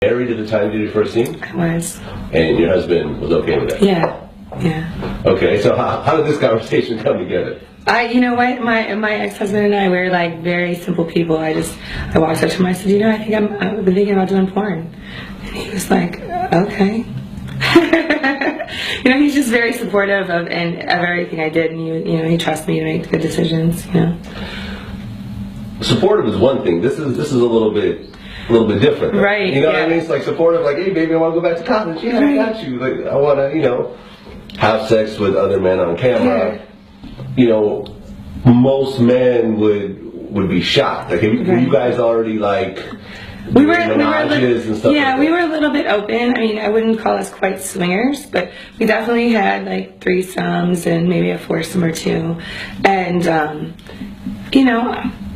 Married at the time you did your first scene? I was. And your husband was okay with that? Yeah. Okay, so how did this conversation come together? You know what, my ex-husband and I, we're like very simple people. I walked up to him, I said, I've been thinking about doing porn. And he was like, okay. He's just very supportive of everything I did, and he trusts me to make good decisions, Supportive is one thing. This is a little bit different. Right. You know what I mean? It's like supportive, like, hey baby, I want to go back to college. Yeah, I got you. Like, I want to, have sex with other men on camera. Yeah. Most men would be shocked. Like, were you guys already like we were and stuff? Yeah, like we were a little bit open. I mean, I wouldn't call us quite swingers, but we definitely had like threesomes and maybe a foursome or two. And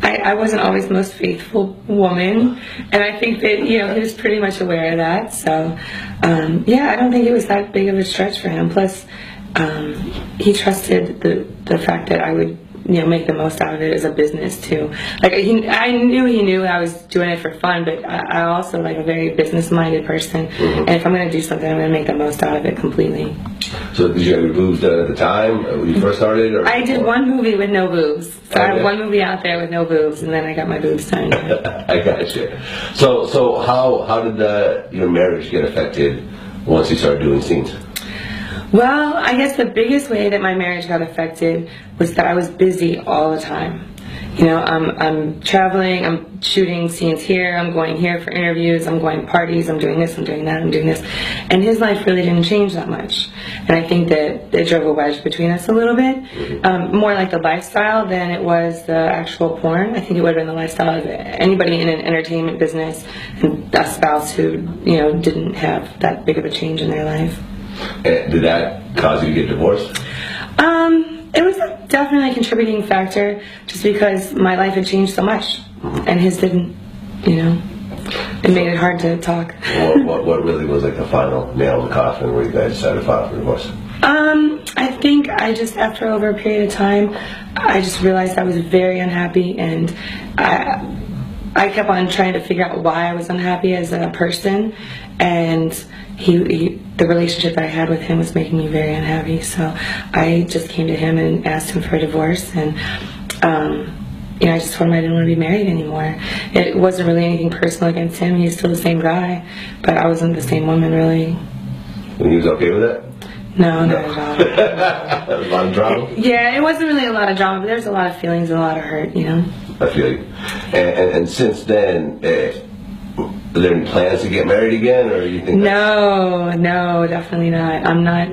I wasn't always the most faithful woman, and I think that he was pretty much aware of that. So I don't think it was that big of a stretch for him. Plus, he trusted the fact that I would make the most out of it as a business too. Like I knew he knew I was doing it for fun, but I also like a very business-minded person. Mm-hmm. And if I'm going to do something, I'm going to make the most out of it completely. So did you have your boobs done at the time when you first started? Or I did one movie with no boobs. So I have one movie out there with no boobs, and then I got my boobs done. I got you. So how did your marriage get affected once you started doing scenes? Well, I guess the biggest way that my marriage got affected was that I was busy all the time. I'm traveling, I'm shooting scenes here, I'm going here for interviews, I'm going to parties, I'm doing this, I'm doing that, I'm doing this. And his life really didn't change that much. And I think that it drove a wedge between us a little bit. More like the lifestyle than it was the actual porn. I think it would have been the lifestyle of anybody in an entertainment business and a spouse who, didn't have that big of a change in their life. And did that cause you to get divorced? It was definitely a contributing factor, just because my life had changed so much, and his didn't. It made it hard to talk. What really was like the final nail in the coffin where you guys decided to file for divorce? I think after over a period of time, I just realized I was very unhappy, and I kept on trying to figure out why I was unhappy as a person, and the relationship that I had with him was making me very unhappy. So I just came to him and asked him for a divorce, and I just told him I didn't want to be married anymore. It wasn't really anything personal against him. He's still the same guy, but I wasn't the same woman, really. And he was okay with that? No, not at all. There was a lot of drama? Yeah, it wasn't really a lot of drama, but there was a lot of feelings and a lot of hurt, I feel you. And since then, are there any plans to get married again, or you think? No, definitely not. I'm not.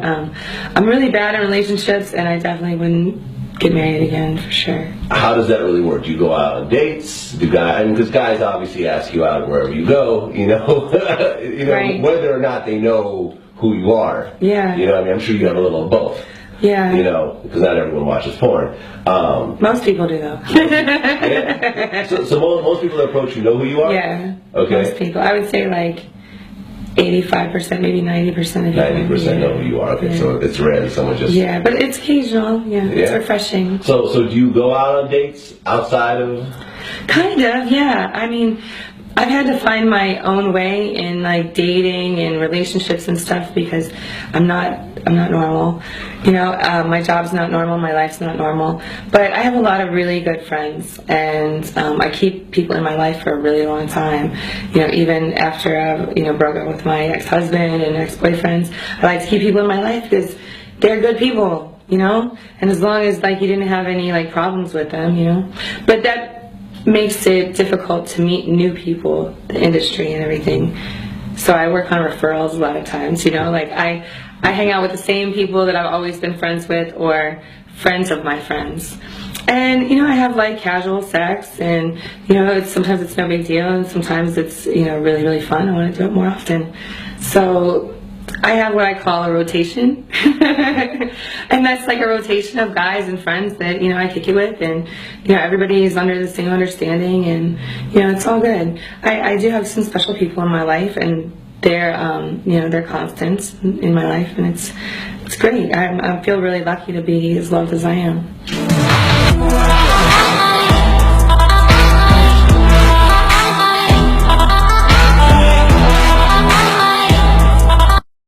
I'm really bad in relationships, and I definitely wouldn't get married again for sure. How does that really work? Do you go out on dates? Because guys obviously ask you out wherever you go. Right. Whether or not they know who you are. Yeah. I'm sure you have a little of both. Yeah. Because not everyone watches porn. Most people do, though. Yeah. So most people that approach you know who you are? Yeah. Okay. Most people. I would say like 85%, maybe 90% of people. 90% know who you are. Okay, so it's rare that someone just... Yeah, but it's occasional. Yeah, it's refreshing. So do you go out on dates outside of... Kind of, yeah. I mean, I've had to find my own way in like dating and relationships and stuff, because I'm not normal. My job's not normal, my life's not normal. But I have a lot of really good friends, and I keep people in my life for a really long time. Even after I've broke up with my ex-husband and ex-boyfriends, I like to keep people in my life because they're good people, And as long as you didn't have any problems with them, But that makes it difficult to meet new people, the industry and everything. So I work on referrals a lot of times, I hang out with the same people that I've always been friends with, or friends of my friends. And, I have casual sex, and, sometimes it's no big deal, and sometimes it's, really, really fun. I want to do it more often. So I have what I call a rotation. And that's like a rotation of guys and friends that, I kick it with, and, everybody is under the same understanding, and, it's all good. I do have some special people in my life, and they're constants in my life, and it's great. I feel really lucky to be as loved as I am.